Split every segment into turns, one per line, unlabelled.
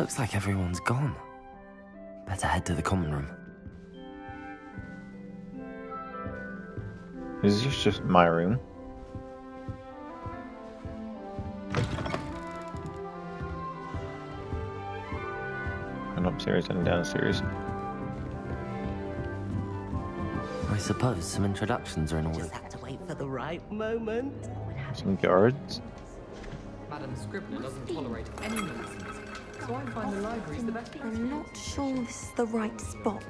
Looks like everyone's gone. Better head to the common room.
Is this just my room? And upstairs and downstairs.
I suppose some introductions are in order.
Just have to wait for the right moment.
Some guards.
Madam Scribner doesn't tolerate any nonsense, so I find the library's the best place.
I'm not sure this is the right spot.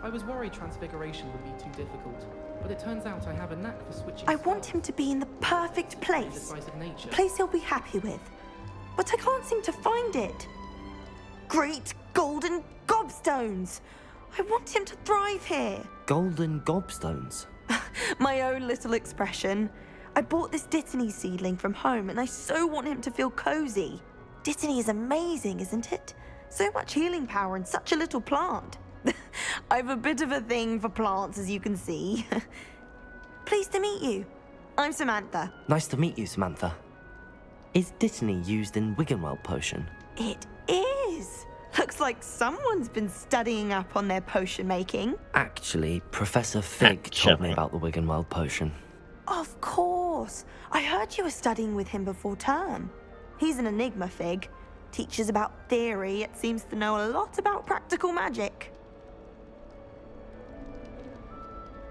I was worried transfiguration would be too difficult, but it turns out I have a knack for switching.
I want him to be in the perfect place. A place he'll be happy with. But I can't seem to find it. Great golden gobstones! I want him to thrive here.
Golden gobstones?
My own little expression. I bought this Dittany seedling from home and I so want him to feel cozy. Dittany is amazing, isn't it? So much healing power in such a little plant. I've a bit of a thing for plants, as you can see. Pleased to meet you. I'm Samantha.
Nice to meet you, Samantha. Is Dittany used in Wiggenweld potion?
It is. Looks like someone's been studying up on their potion making.
Actually, Professor Fig told me about the Wiggenweld potion.
Of course. I heard you were studying with him before term. He's an enigma, Fig. Teaches about theory, yet seems to know a lot about practical magic.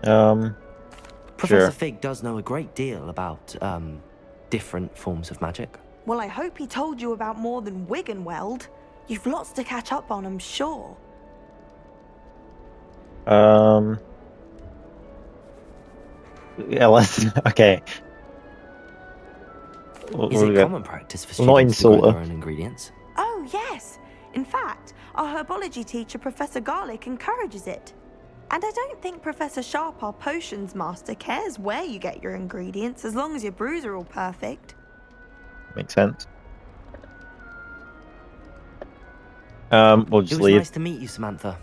Professor Fig does know a great deal about, different forms of magic.
Well, I hope he told you about more than Wiggenweld. You've lots to catch up on, I'm sure.
Yeah, let's... Okay.
Is it common practice for
not
students to grow
insult
their own ingredients?
Oh, yes. In fact, our herbology teacher, Professor Garlick, encourages it. And I don't think Professor Sharp, our potions master, cares where you get your ingredients, as long as your brews are all perfect.
Makes sense. We'll just
It was
leave.
nice to meet you, Samantha.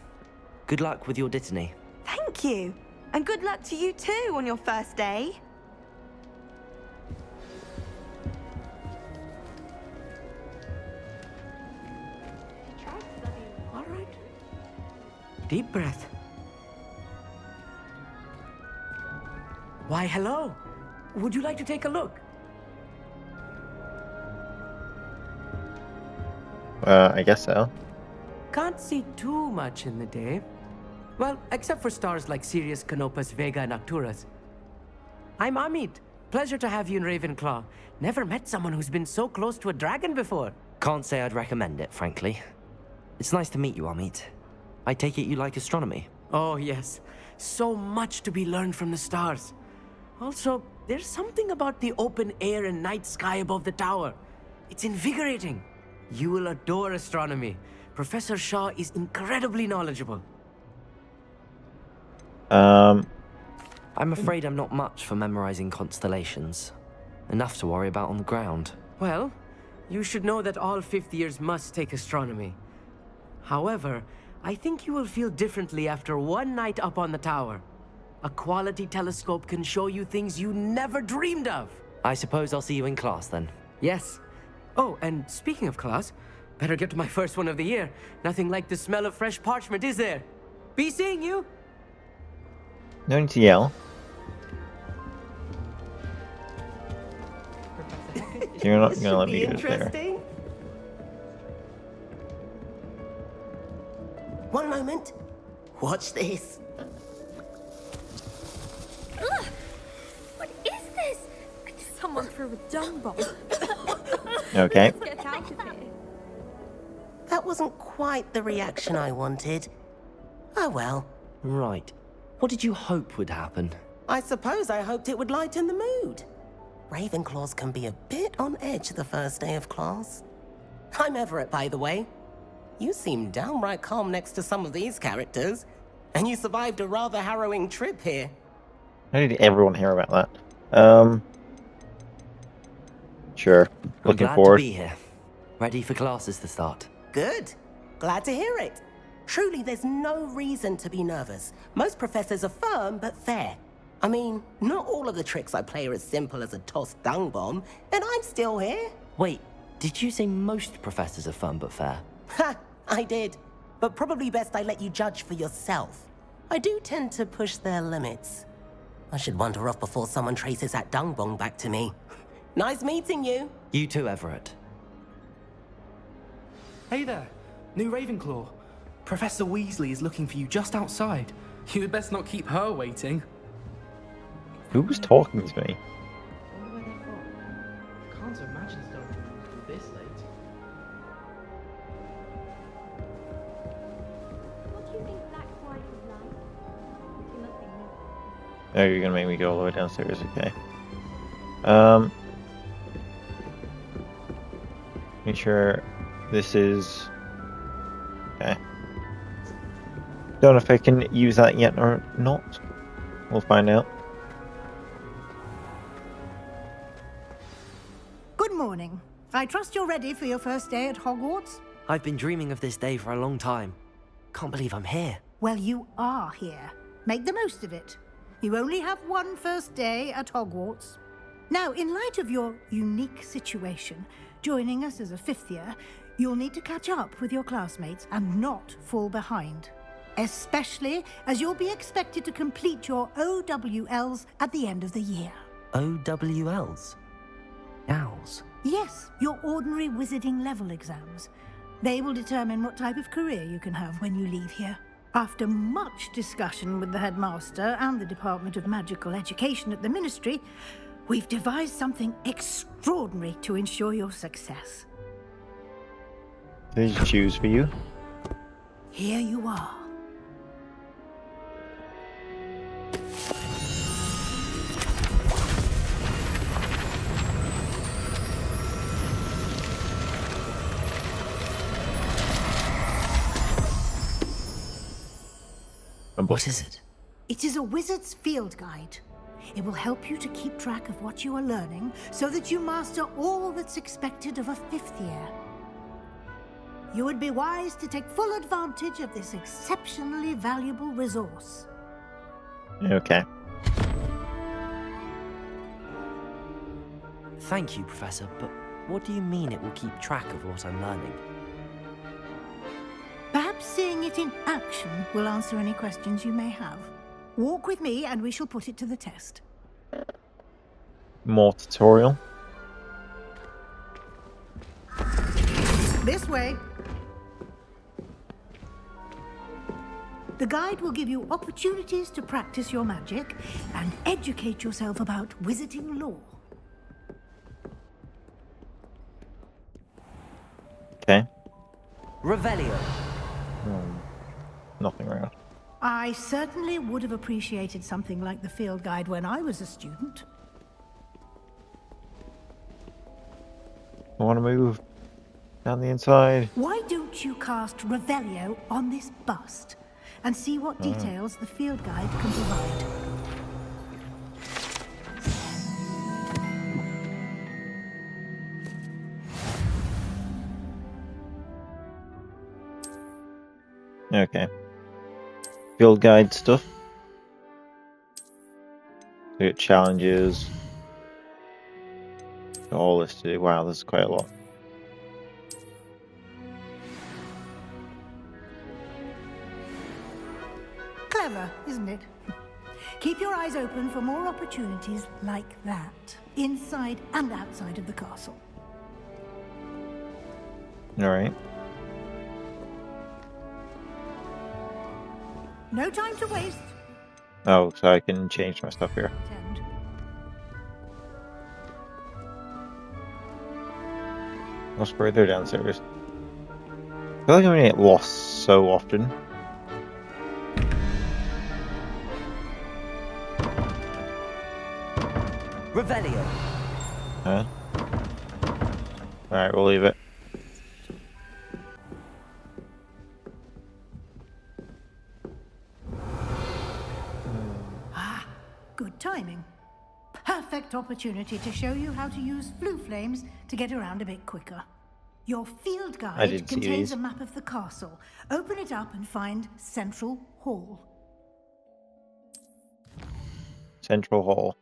Good luck with your Dittany.
Thank you. And good luck to you too on your first day.
All right. Deep breath. Why, hello. Would you like to take a look?
I guess so.
Can't see too much in the day. Well, except for stars like Sirius, Canopus, Vega, and Arcturus. I'm Amit. Pleasure to have you in Ravenclaw. Never met someone who's been so close to a dragon before.
Can't say I'd recommend it, frankly. It's nice to meet you, Amit. I take it you like astronomy?
Oh, yes. So much to be learned from the stars. Also, there's something about the open air and night sky above the tower. It's invigorating. You will adore astronomy. Professor Shaw is incredibly knowledgeable.
I'm afraid I'm not much for memorizing constellations. Enough to worry about on the ground.
Well, you should know that all fifth years must take astronomy. However, I think you will feel differently after one night up on the tower. A quality telescope can show you things you never dreamed of.
I suppose I'll see you in class then.
Yes. Oh, and speaking of class, better get to my first one of the year. Nothing like the smell of fresh parchment, is there? Be seeing you.
No need to yell. You're not gonna let me get there.
One moment. Watch this.
Ugh! What is this? Someone threw a dung bomb.
Okay.
Let's get out of here.
That wasn't quite the reaction I wanted. Oh well.
Right. What did you hope would happen?
I suppose I hoped it would lighten the mood. Ravenclaws can be a bit on edge the first day of class. I'm Everett, by the way. You seem downright calm next to some of these characters. And you survived a rather harrowing trip here.
How did everyone hear about that? Sure.
I'm
Looking
glad
forward.
to be here. Ready for classes to start.
Good. Glad to hear it. Truly, there's no reason to be nervous. Most professors are firm but fair. I mean, not all of the tricks I play are as simple as a tossed dung bomb, and I'm still here.
Wait, did you say most professors are fun but fair?
Ha! I did. But probably best I let you judge for yourself. I do tend to push their limits. I should wander off before someone traces that dung bong back to me. Nice meeting you.
You too, Everett.
Hey there, new Ravenclaw. Professor Weasley is looking for you just outside. You had best not keep her waiting.
Who was talking to me?
Wonder where they're from. Can't imagine starting this late.
What do you think Black White is like? You must be new.
Oh, you're gonna make me go all the way downstairs, okay. Make sure this is... Okay. Don't know if I can use that yet or not. We'll find out.
Good morning. I trust you're ready for your first day at Hogwarts?
I've been dreaming of this day for a long time. Can't believe I'm here.
Well, you are here. Make the most of it. You only have one first day at Hogwarts. Now, in light of your unique situation, joining us as a fifth year, you'll need to catch up with your classmates and not fall behind. Especially as you'll be expected to complete your OWLs at the end of the year.
OWLs? Owls?
Yes, your ordinary wizarding level exams. They will determine what type of career you can have when you leave here. After much discussion with the headmaster and the Department of Magical Education at the Ministry, we've devised something extraordinary to ensure your success.
Did you choose for you?
Here you are.
What is it?
It is a wizard's field guide. It will help you to keep track of what you are learning so that you master all that's expected of a fifth year. You would be wise to take full advantage of this exceptionally valuable resource.
Okay.
Thank you, Professor, but what do you mean it will keep track of what I'm learning?
Perhaps seeing it in action will answer any questions you may have. Walk with me and we shall put it to the test.
More tutorial.
This way. The guide will give you opportunities to practice your magic and educate yourself about wizarding lore.
Okay.
Revelio.
Nothing around.
I certainly would have appreciated something like the field guide when I was a student.
I want to move down the inside.
Why don't you cast Revelio on this bust and see what details the field guide can provide?
Okay. Field guide stuff. We get challenges. Got all this to do. Wow, this is quite a lot.
Clever, isn't it? Keep your eyes open for more opportunities like that, inside and outside of the castle.
Alright.
No time to waste.
Oh, so I can change my stuff here.
Attend.
What's further downstairs? I feel like I'm gonna get lost so often.
Revelio.
Huh? Alright, we'll leave it.
Good timing. Perfect opportunity to show you how to use flue flames to get around a bit quicker. Your field guide
didn't see
contains
these.
a map of the castle. Open it up and find Central Hall.
Central Hall.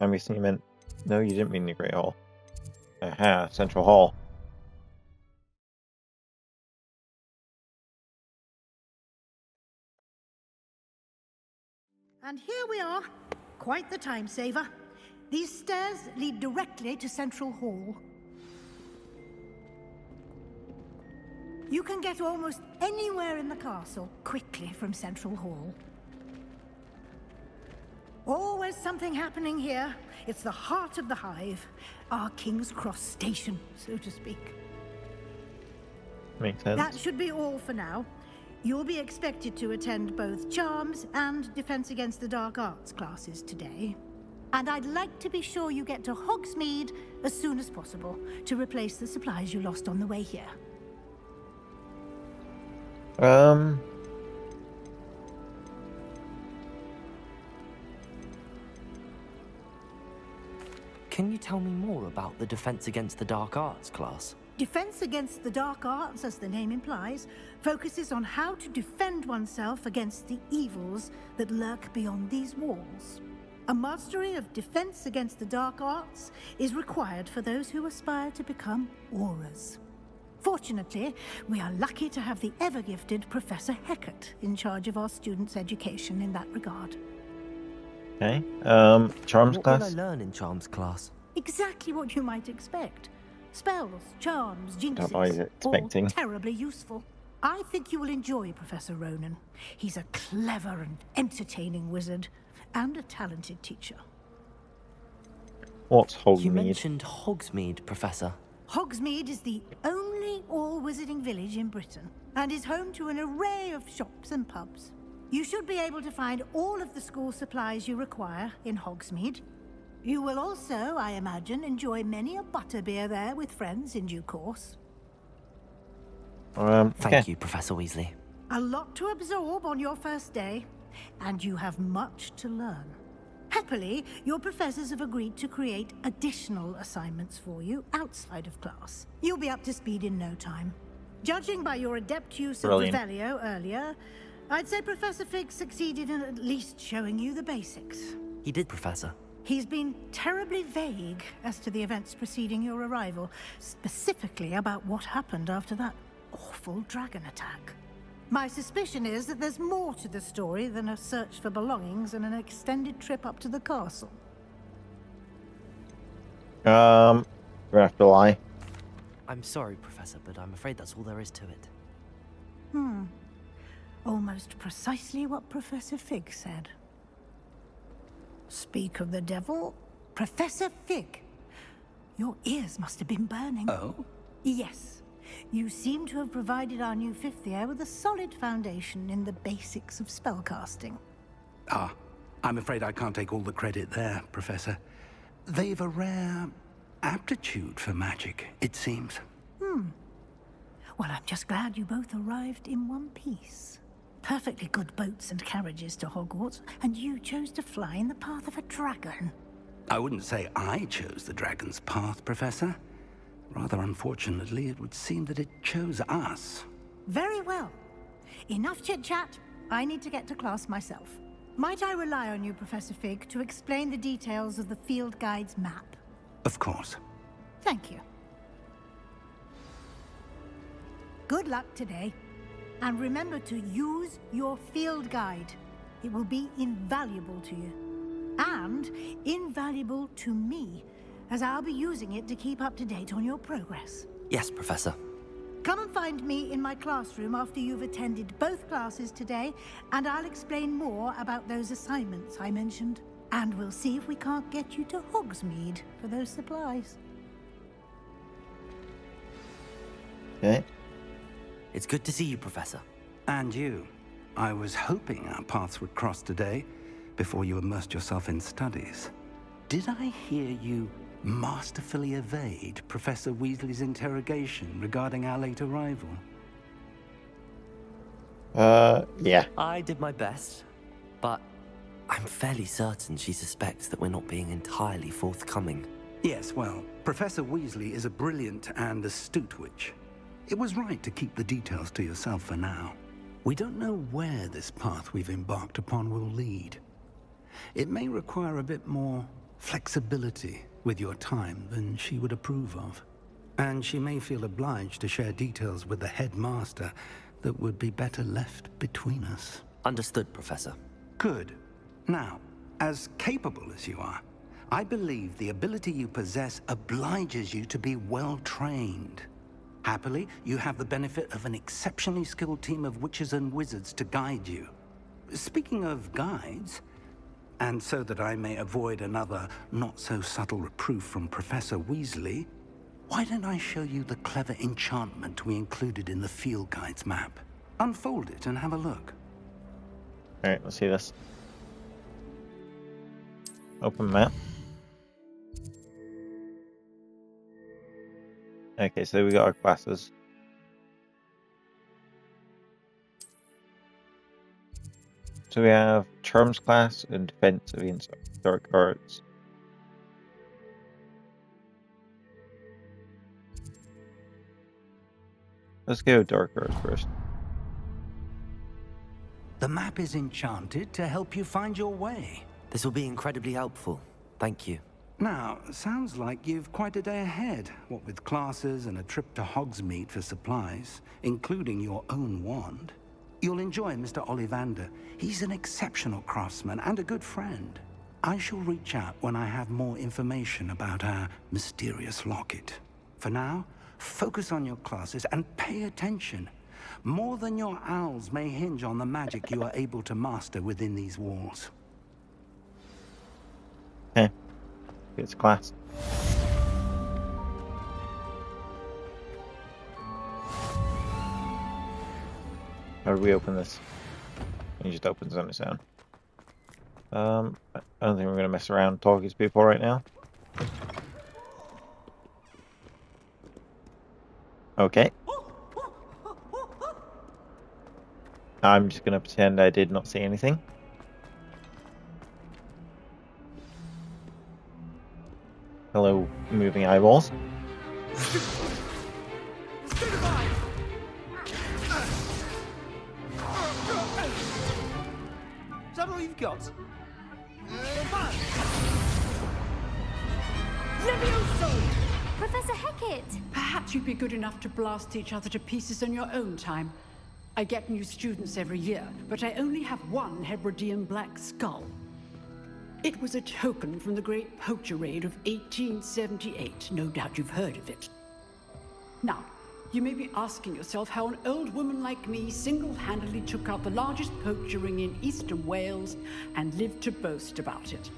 I'm guessing you meant... No, you didn't mean the Great Hall. Aha, Central Hall.
And here we are. Quite the time saver. These stairs lead directly to Central Hall. You can get almost anywhere in the castle quickly from Central Hall. Always something happening here. It's the heart of the hive. Our King's Cross station, so to speak.
Makes sense.
That should be all for now. You'll be expected to attend both Charms and Defense Against the Dark Arts classes today. And I'd like to be sure you get to Hogsmeade as soon as possible to replace the supplies you lost on the way here.
Can you tell me more about the Defense Against the Dark Arts class?
Defense Against the Dark Arts, as the name implies, focuses on how to defend oneself against the evils that lurk beyond these walls. A mastery of Defense Against the Dark Arts is required for those who aspire to become Aurors. Fortunately, we are lucky to have the ever-gifted Professor Hecat in charge of our students' education in that regard.
Okay. Charms
What
class?
will I learn in Charms class?
Exactly what you might expect. Spells, charms,
Not what I was
jinxes,
expecting.
all terribly useful. I think you will enjoy Professor Ronan. He's a clever and entertaining wizard, and a talented teacher.
What's
You
Hogsmeade?
mentioned Hogsmeade, Professor.
Hogsmeade is the only all-wizarding village in Britain, and is home to an array of shops and pubs. You should be able to find all of the school supplies you require in Hogsmeade. You will also, I imagine, enjoy many a butterbeer there with friends in due course.
Thank you, Professor Weasley.
A lot to absorb on your first day, and you have much to learn. Happily, your professors have agreed to create additional assignments for you outside of class. You'll be up to speed in no time. Judging by your adept use
Brilliant.
of Revelio earlier, I'd say Professor Fig succeeded in at least showing you the basics.
He did, Professor.
He's been terribly vague as to the events preceding your arrival, specifically about what happened after that awful dragon attack. My suspicion is that there's more to the story than a search for belongings and an extended trip up to the castle.
Gonna have to lie.
I'm sorry, Professor, but I'm afraid that's all there is to it.
Almost precisely what Professor Fig said. Speak of the devil, Professor Fig. Your ears must have been burning.
Oh?
Yes. You seem to have provided our new fifth year with a solid foundation in the basics of spellcasting.
Ah, I'm afraid I can't take all the credit there, Professor. They've a rare aptitude for magic, it seems.
Well, I'm just glad you both arrived in one piece. Perfectly good boats and carriages to Hogwarts, and you chose to fly in the path of a dragon.
I wouldn't say I chose the dragon's path, Professor. Rather unfortunately, it would seem that it chose us.
Very well. Enough chit-chat. I need to get to class myself. Might I rely on you, Professor Fig, to explain the details of the field guide's map?
Of course.
Thank you. Good luck today. And remember to use your field guide. It will be invaluable to you. And invaluable to me, as I'll be using it to keep up to date on your progress.
Yes, Professor.
Come and find me in my classroom after you've attended both classes today, and I'll explain more about those assignments I mentioned. And we'll see if we can't get you to Hogsmeade for those supplies.
Okay.
It's good to see you, Professor.
And you. I was hoping our paths would cross today, before you immersed yourself in studies. Did I hear you masterfully evade Professor Weasley's interrogation regarding our late arrival?
Yeah.
I did my best, but I'm fairly certain she suspects that we're not being entirely forthcoming.
Yes, well, Professor Weasley is a brilliant and astute witch. It was right to keep the details to yourself for now. We don't know where this path we've embarked upon will lead. It may require a bit more flexibility with your time than she would approve of. And she may feel obliged to share details with the headmaster that would be better left between us.
Understood, Professor.
Good. Now, as capable as you are, I believe the ability you possess obliges you to be well trained. Happily, you have the benefit of an exceptionally skilled team of witches and wizards to guide you. Speaking of guides, and so that I may avoid another not-so-subtle reproof from Professor Weasley, why don't I show you the clever enchantment we included in the field guide's map? Unfold it and have a look.
Alright, let's see this. Open map. Okay, so we got our classes. So we have Charms class and Defense against Dark Arts. Let's go Dark Arts first.
The map is enchanted to help you find your way.
This will be incredibly helpful. Thank you.
Now, sounds like you've quite a day ahead, what with classes and a trip to Hogsmeade for supplies, including your own wand. You'll enjoy Mr. Ollivander. He's an exceptional craftsman and a good friend. I shall reach out when I have more information about our mysterious locket. For now, focus on your classes and pay attention. More than your owls may hinge on the magic you are able to master within these walls.
Okay. It's class. How do we open this? It just opens on its own. I don't think we're going to mess around talking to people right now. Okay. I'm just going to pretend I did not see anything. Hello, moving eyeballs.
Is that all you've got?
Levioso! Professor Hecat!
Perhaps you'd be good enough to blast each other to pieces on your own time. I get new students every year, but I only have one Hebridean black skull. It was a token from the Great Poacher Raid of 1878. No doubt you've heard of it. Now, you may be asking yourself how an old woman like me single-handedly took out the largest poacher ring in eastern Wales and lived to boast about it.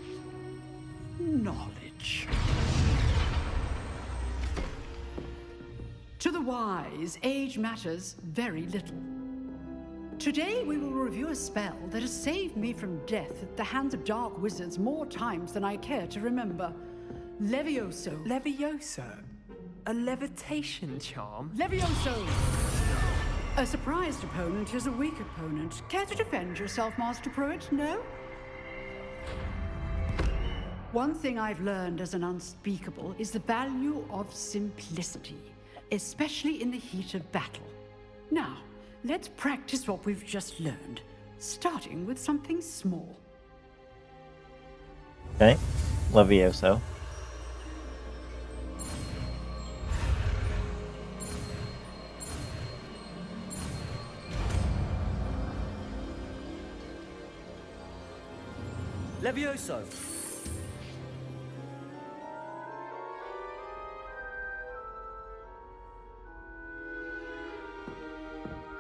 Knowledge. To the wise, age matters very little. Today we will review a spell that has saved me from death at the hands of dark wizards more times than I care to remember. Levioso.
Levioso? A levitation charm?
Levioso! A surprised opponent is a weak opponent. Care to defend yourself, Master Pruitt? No? One thing I've learned as an unspeakable is the value of simplicity, especially in the heat of battle. Now, let's practice what we've just learned, starting with something small.
Okay, Levioso.
Levioso!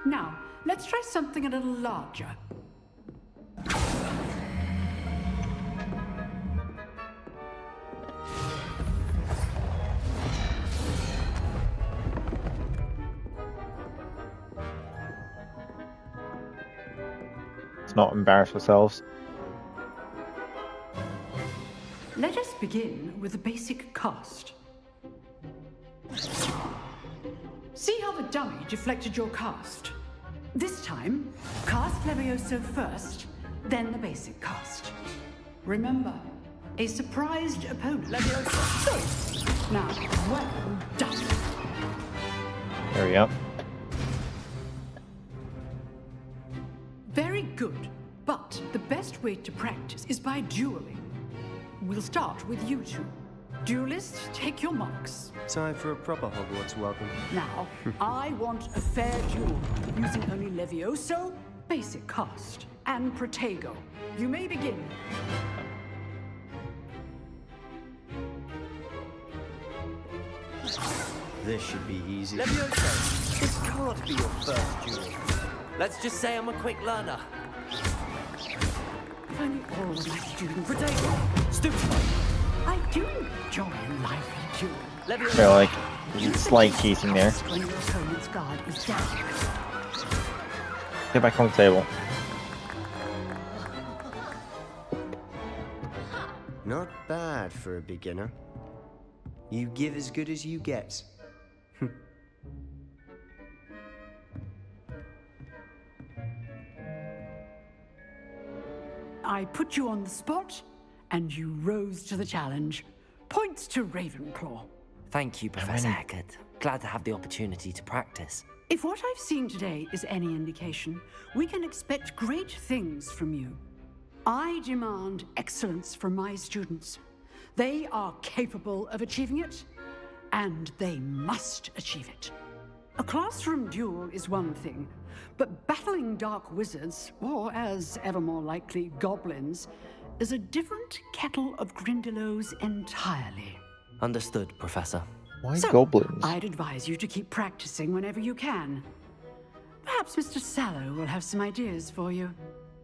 Now, let's try something a little larger.
Let's not embarrass ourselves.
Let us begin with the basic cast. See how the dummy deflected your cast? This time, cast Levioso first, then the basic cast. Remember, a surprised opponent. Levioso. Now, well done.
There we go.
Very good, but the best way to practice is by dueling. we'll start with you two. Duelists, take your marks.
Time for a proper Hogwarts welcome.
Now, I want a fair duel, using only Levioso, basic cast, and Protego. You may begin.
This should be easy. Levioso, this can't be your first duel.
Let's just say I'm a quick learner.
If only all of my students...
Protego, stupefy.
I do enjoy a lively duel.
Levioso.
Feel like slight cheating there.
When your opponent's guard is down.
Get back on the table.
Not bad for a beginner. You give as good as you get.
I put you on the spot, and you rose to the challenge. Points to Ravenclaw.
Thank you, Professor Hecat. Glad to have the opportunity to practice.
If what I've seen today is any indication, we can expect great things from you. I demand excellence from my students. They are capable of achieving it, and they must achieve it. A classroom duel is one thing, but battling dark wizards, or as ever more likely, goblins, is a different kettle of Grindylows entirely.
Understood, Professor.
Why
So,
goblins?
I'd advise you to keep practicing whenever you can. Perhaps Mr. Sallow will have some ideas for you.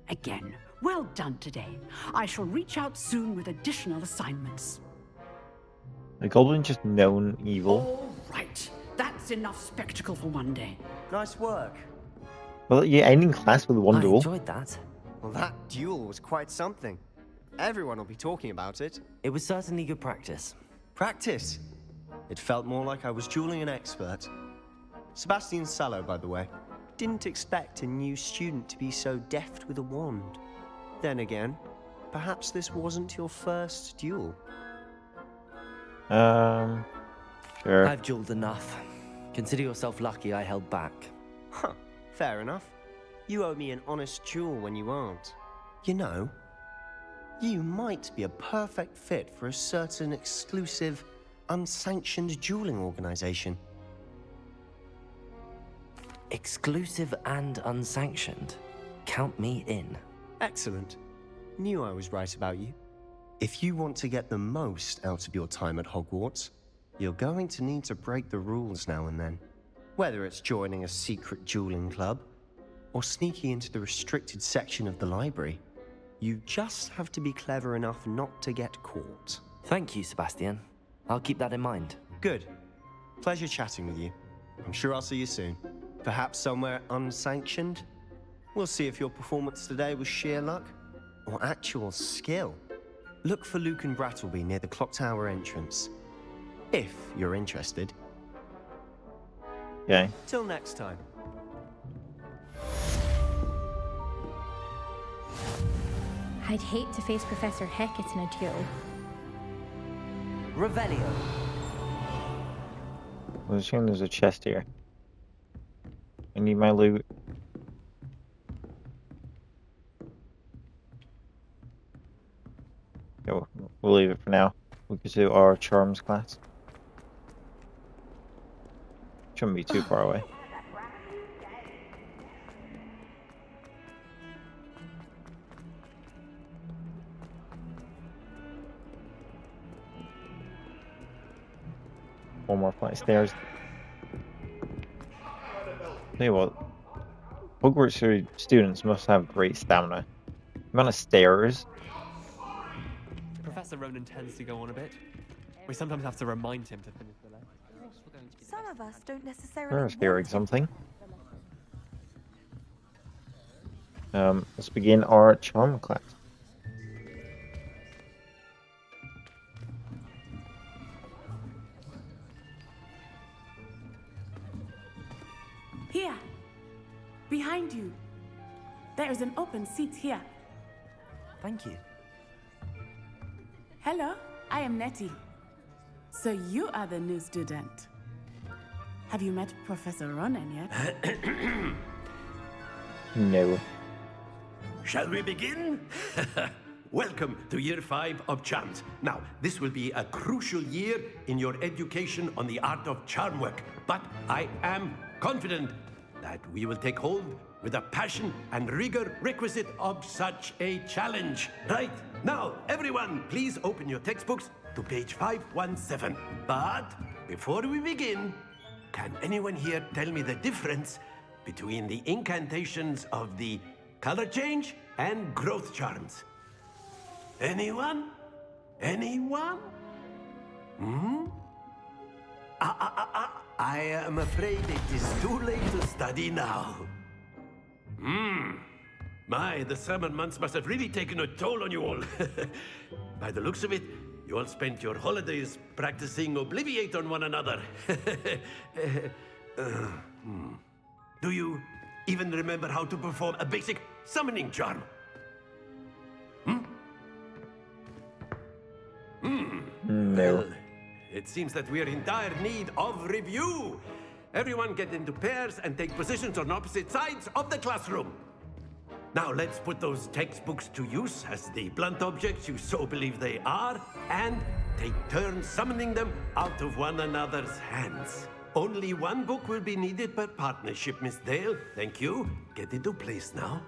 Again, well done today. I shall reach out soon with additional assignments.
The goblin just known evil.
All right, that's enough spectacle for one day.
Nice work.
Well, you're ending class with one
I
duel.
enjoyed that.
Well, that duel was quite something. Everyone will be talking about it.
It was certainly good practice.
Practice. It felt more like I was dueling an expert. Sebastian Sallow, by the way. Didn't expect a new student to be so deft with a wand. Then again, perhaps this wasn't your first duel.
Sure.
I've dueled enough. Consider yourself lucky I held back.
Huh, fair enough. You owe me an honest duel when you aren't. You know, you might be a perfect fit for a certain exclusive, unsanctioned dueling organization.
Exclusive and unsanctioned. Count me in.
Excellent. Knew I was right about you. If you want to get the most out of your time at Hogwarts, you're going to need to break the rules now and then. Whether it's joining a secret dueling club, or sneaking into the restricted section of the library, you just have to be clever enough not to get caught.
Thank you, Sebastian. I'll keep that in mind.
Good. Pleasure chatting with you. I'm sure I'll see you soon. Perhaps somewhere unsanctioned? We'll see if your performance today was sheer luck or actual skill. Look for Luke and Brattleby near the clock tower entrance. If you're interested.
Okay.
Till next time.
I'd hate to face Professor Hecat in a duel.
Revelio.
I assume there's a chest here. I need my loot. Okay, we'll leave it for now. We could do our charms class. Shouldn't be too far away. One more flight of stairs. Tell you what, Hogwarts students must have great stamina. The amount of stairs.
Professor Ronan tends to go on a bit. We sometimes have to remind him to finish the lesson.
Some of us don't necessarily.
There's hearing something. Let's begin our charm class.
Here, behind you. There is an open seat here.
Thank you.
Hello, I am Nettie. So you are the new student. Have you met Professor Ronan yet?
No.
Shall we begin? welcome to year 5 of charms. Now, this will be a crucial year in your education on the art of charm work, but I am confident that we will take hold with the passion and rigor requisite of such a challenge. Right, now, everyone, please open your textbooks to page 517. But before we begin, can anyone here tell me the difference between the incantations of the color change and growth charms? Anyone? Anyone? I am afraid it is too late to study now. My, the summer months must have really taken a toll on you all. By the looks of it, you all spent your holidays practicing Obliviate on one another. Do you even remember how to perform a basic summoning charm?
No.
Well, it seems that we are in dire need of review. Everyone get into pairs and take positions on opposite sides of the classroom. Now let's put those textbooks to use as the blunt objects you so believe they are, and take turns summoning them out of one another's hands. Only one book will be needed per partnership, Miss Dale. Thank you. Get into place now.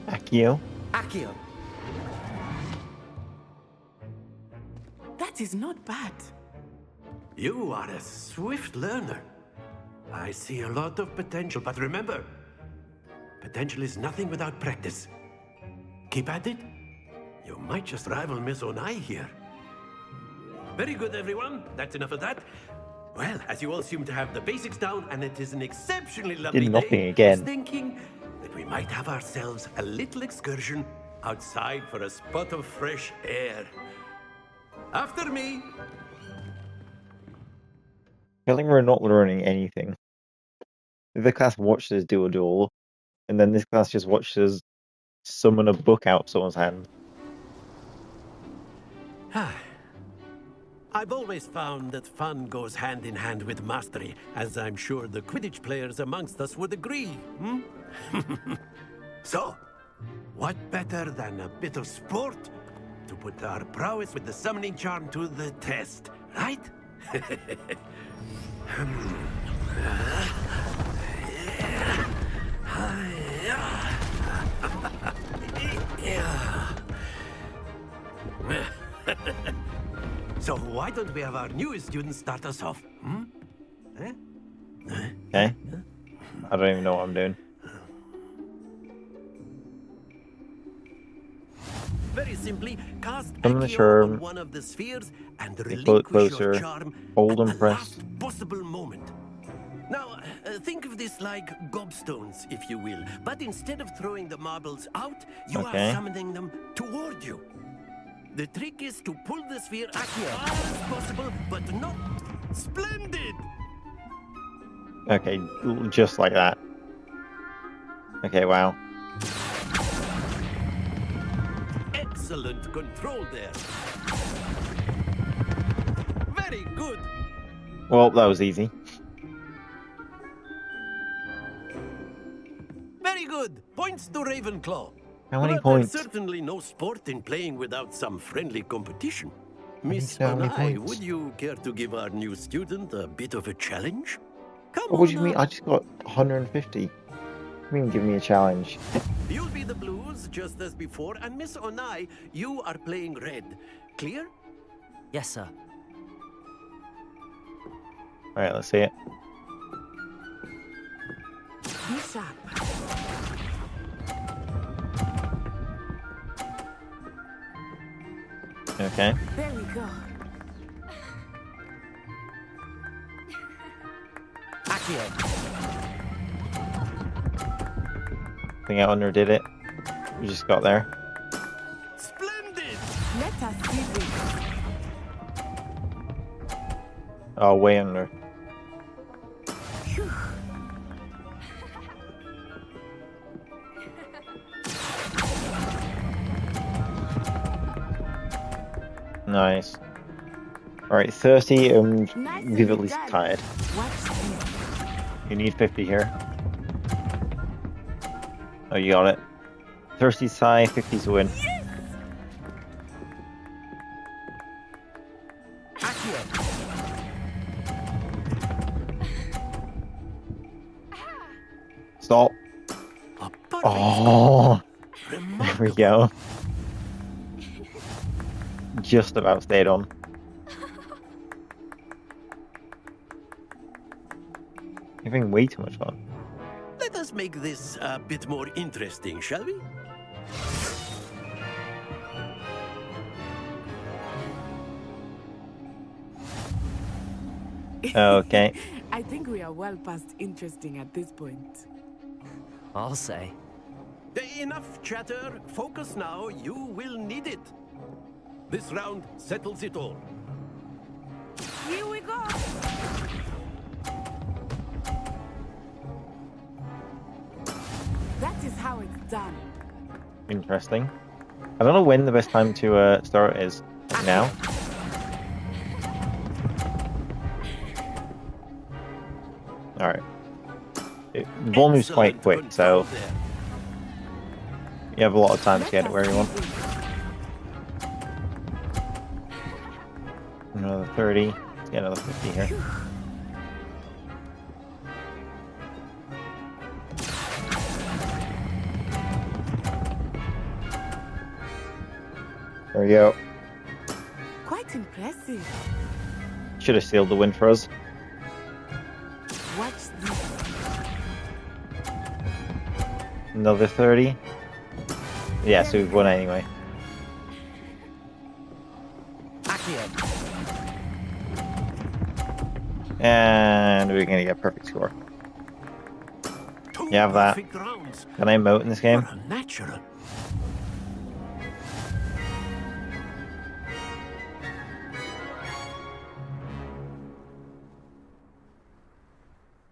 Accio.
Accio.
That is not bad.
You are a swift learner. I see a lot of potential, but remember, potential is nothing without practice. Keep at it. You might just rival Miss Onai here. Very good, everyone. That's enough of that. Well, as you all seem to have the basics down, and it is an exceptionally lovely
Did nothing
day,
again.
I was thinking that we might have ourselves a little excursion outside for a spot of fresh air. After me.
Feeling we're not learning anything. The class watched us do a duel, and then this class just watched us summon a book out of someone's hand.
I've always found that fun goes hand in hand with mastery, as I'm sure the Quidditch players amongst us would agree. So, what better than a bit of sport to put our prowess with the summoning charm to the test, right? So why don't we have our newest student start us off?
Okay. I don't even know what I'm doing.
Very simply, cast
Summon the
Accio
charm.
on one of the spheres and
Pull it
relinquish your
closer.
charm
Hold
at
and
the
press.
last possible moment. Now, think of this like gobstones, if you will. But instead of throwing the marbles out, you
Okay.
are summoning them toward you. The trick is to pull the sphere as far as possible, but not splendid.
Okay, just like that. Okay, wow.
Excellent control there. Very good.
Well, that was easy.
Very good. Points to Ravenclaw.
How many
But
points?
There's certainly no sport in playing without some friendly competition.
I need
Miss
to know how many
Onai,
points.
would you care to give our new student a bit of a challenge? Come
What
on
do you mean?
now.
I just got 150. You mean give me a challenge?
You'll be the blues just as before, and Miss Onai, you are playing red. Clear?
Yes, sir.
Alright, let's see it.
Be sharp.
Okay.
There we go.
Accio.
I think I underdid it. We just got there.
Splendid!
Let us see this.
Oh, way under.
Phew.
Nice. Alright, 30 and we've at least tied. You need 50 here. Oh, you got it. 30's high, 50's a win. Stop. Oh, there we go. Just about stayed on. You're having way too much fun.
Let us make this a bit more interesting, shall we?
Okay.
I think we are well past interesting at this point.
I'll say.
Enough chatter. Focus now. You will need it. This round settles it all.
Here we go. That is how it's done.
Interesting. I don't know when the best time to start is. Like now? Alright. The ball moves quite quick, so you have a lot of time to get it where you want. Another 30. Let's get another 50 here. There we go.
Quite impressive.
Should have sealed the win for us.
Watch this.
Another 30. Yeah, so we've won anyway. And we're gonna get a perfect score. You have that. Can I emote in this game?
Natural.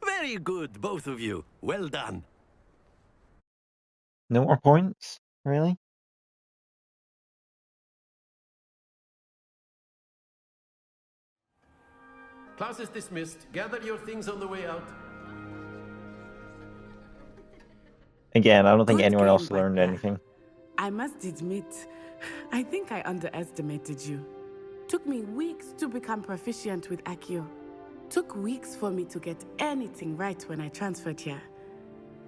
Very good, both of you. Well done.
No more points? Really?
Class is dismissed. Gather your things on the way out.
Again, I don't think
Good
anyone
game,
else learned
Butler.
anything.
I must admit, I think I underestimated you. Took me weeks to become proficient with Accio. Took weeks for me to get anything right when I transferred here.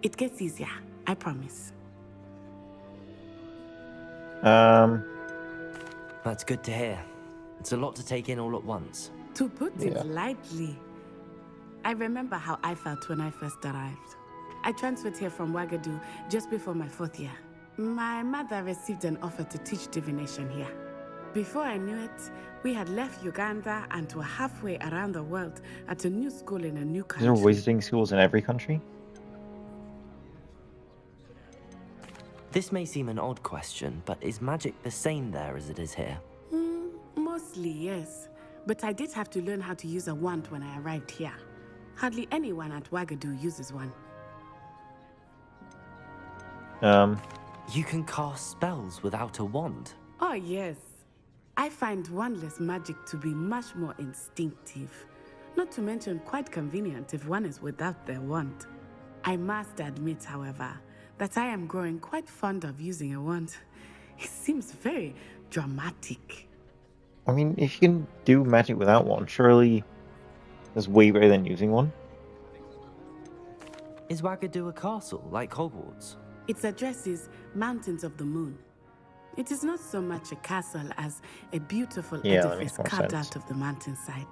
It gets easier, I promise.
That's good to hear. It's a lot to take in all at once.
To put it lightly, I remember how I felt when I first arrived. I transferred here from Ouagadougou just before my 4th year. My mother received an offer to teach divination here. Before I knew it, we had left Uganda and were halfway around the world at a new school in a new
Is there
country.
wizarding schools in every country?
This may seem an odd question, but is magic the same there as it is here?
Mostly, yes. But I did have to learn how to use a wand when I arrived here. Hardly anyone at Ouagadougou uses one.
You can cast spells without a wand.
Oh, yes. I find wandless magic to be much more instinctive. Not to mention quite convenient if one is without their wand. I must admit, however, that I am growing quite fond of using a wand. It seems very dramatic.
I mean, if you can do magic without one, surely that's way better than using one.
Is Ouagadougou a castle, like Hogwarts?
Its address is Mountains of the Moon. It is not so much a castle as a beautiful edifice carved out of the mountainside.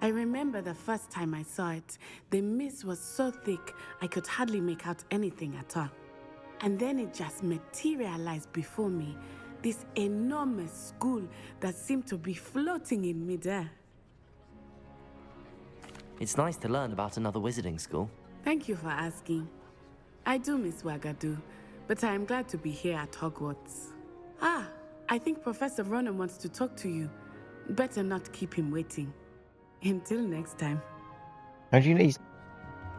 I remember the first time I saw it, the mist was so thick I could hardly make out anything at all. And then it just materialized before me, this enormous school that seemed to be floating in midair.
It's nice to learn about another wizarding school.
Thank you for asking. I do miss Ouagadougou, but I am glad to be here at Hogwarts. Ah, I think Professor Ronan wants to talk to you. Better not keep him waiting. Until next time.
How do you know he's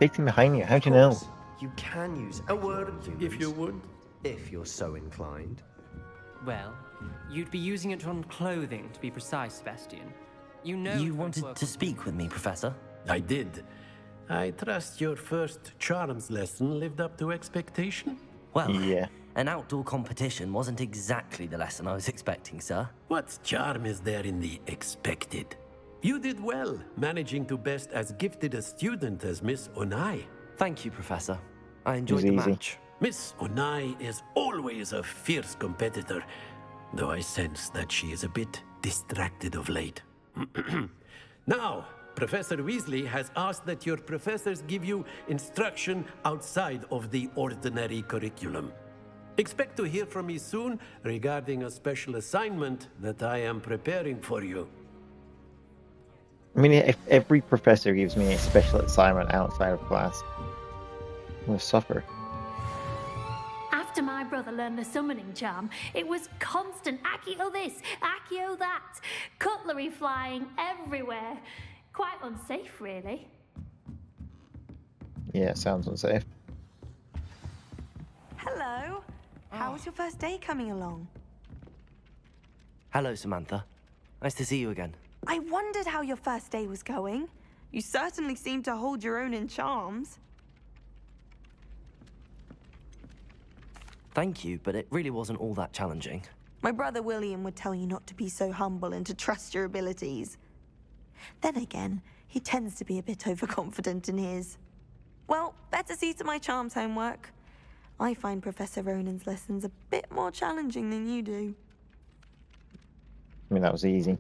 sitting behind you? How do you know?
You can use
A word, if you would.
if you're so inclined.
Well, You'd be using it on clothing, to be precise, Sebastian. You know...
You wanted to speak with me, Professor?
I did. I trust your first charms lesson lived up to expectation?
Well,
Yeah.
an outdoor competition wasn't exactly the lesson I was expecting, sir.
What charm is there in the expected? You did well, managing to best as gifted a student as Miss Onai.
Thank you, Professor. I enjoyed the match.
Miss Onai is always a fierce competitor, though I sense that she is a bit distracted of late. Now, Professor Weasley has asked that your professors give you instruction outside of the ordinary curriculum. Expect to hear from me soon regarding a special assignment that I am preparing for you.
I mean, if every professor gives me a special assignment outside of class, I'm going to suffer.
After my brother learned the summoning charm, it was constant Accio this, Accio that, cutlery flying everywhere. Quite unsafe, really.
Yeah, sounds unsafe.
Hello. How was your first day coming along?
Hello, Samantha. Nice to see you again.
I wondered how your first day was going. You certainly seem to hold your own in charms.
Thank you, but it really wasn't all that challenging.
My brother William would tell you not to be so humble and to trust your abilities. Then again, he tends to be a bit overconfident in his. Well, better see to my charms homework. I find Professor Ronan's lessons a bit more challenging than you do.
I mean, that was easy.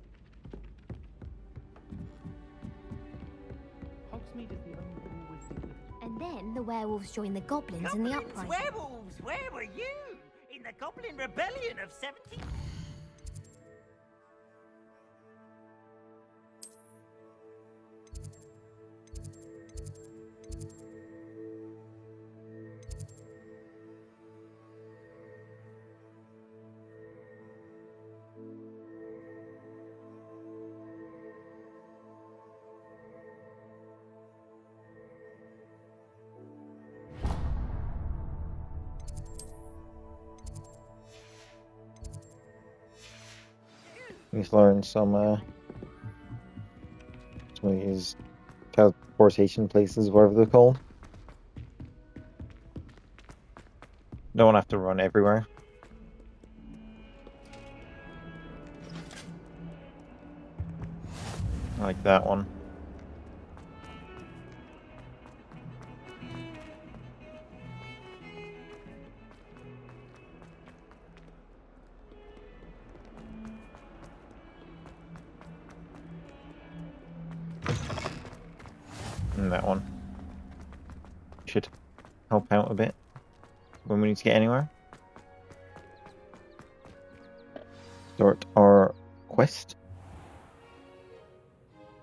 And then the werewolves joined the goblins in the uprising.
Werewolves! Where were you? In the Goblin Rebellion of 17...
He's learned some of these teleportation places, whatever they're called. Don't have to run everywhere. I like that one. And that one should help out a bit when we need to get anywhere. Start our quest.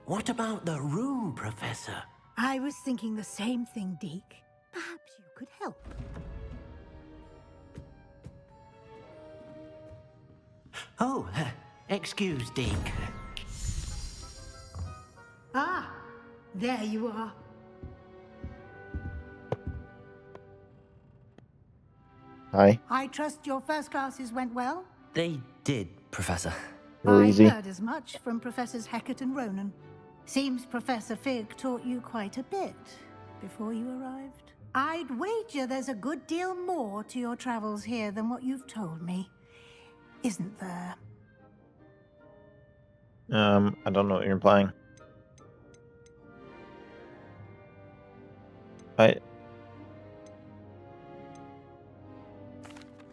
What about the room, Professor?
I was thinking the same thing, Deke. Perhaps you could help.
Oh, excuse, Deke.
Ah, there you are.
Hi.
I trust your first classes went well?
They did, Professor.
Real easy.
I heard as much from Professors Hecat and Ronan. Seems Professor Fig taught you quite a bit before you arrived. I'd wager there's a good deal more to your travels here than what you've told me. Isn't there?
I don't know what you're implying.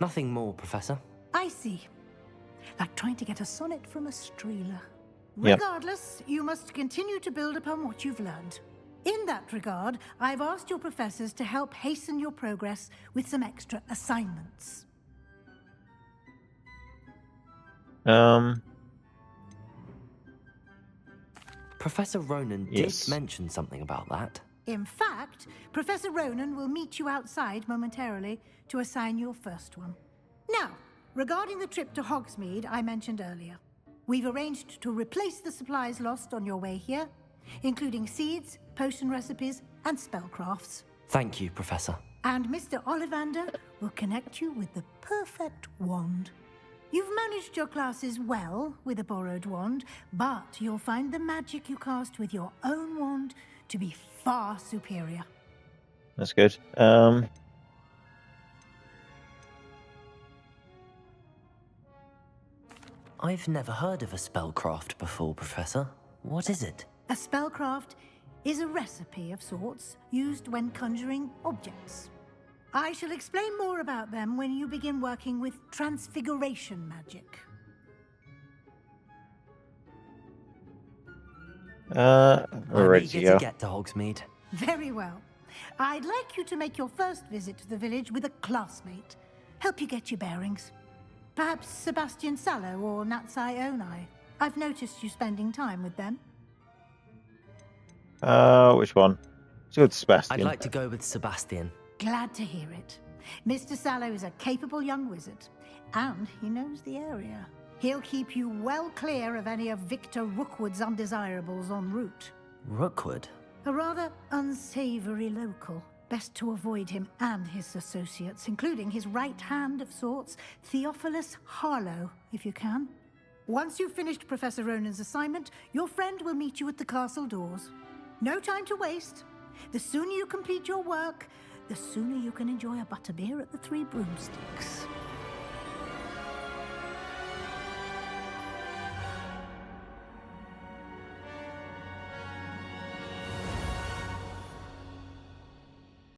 Nothing more, Professor.
I see. Like trying to get a sonnet from a streeler.
Yep.
Regardless, you must continue to build upon what you've learned. In that regard, I've asked your professors to help hasten your progress with some extra assignments.
Professor Ronan did mention something about that.
In fact, Professor Ronan will meet you outside momentarily to assign your first one. Now, regarding the trip to Hogsmeade I mentioned earlier, we've arranged to replace the supplies lost on your way here, including seeds, potion recipes, and spellcrafts.
Thank you, Professor.
And Mr. Ollivander will connect you with the perfect wand. You've managed your classes well with a borrowed wand, but you'll find the magic you cast with your own wand to be far superior.
That's good.
I've never heard of a spellcraft before, Professor. What is it?
A spellcraft is a recipe of sorts used when conjuring objects. I shall explain more about them when you begin working with transfiguration magic.
We're ready to
eager
go.
to get to Hogsmeade.
Very well. I'd like you to make your first visit to the village with a classmate. Help you get your bearings. Perhaps Sebastian Sallow or Natsai Onai. I've noticed you spending time with them.
Which one? Let's go with Sebastian.
I'd like to go with Sebastian.
Glad to hear it. Mr. Sallow is a capable young wizard, and he knows the area. He'll keep you well clear of any of Victor Rookwood's undesirables en route.
Rookwood?
A rather unsavory local. Best to avoid him and his associates, including his right hand of sorts, Theophilus Harlow, if you can. Once you've finished Professor Ronan's assignment, your friend will meet you at the castle doors. No time to waste. The sooner you complete your work, the sooner you can enjoy a butterbeer at the Three Broomsticks.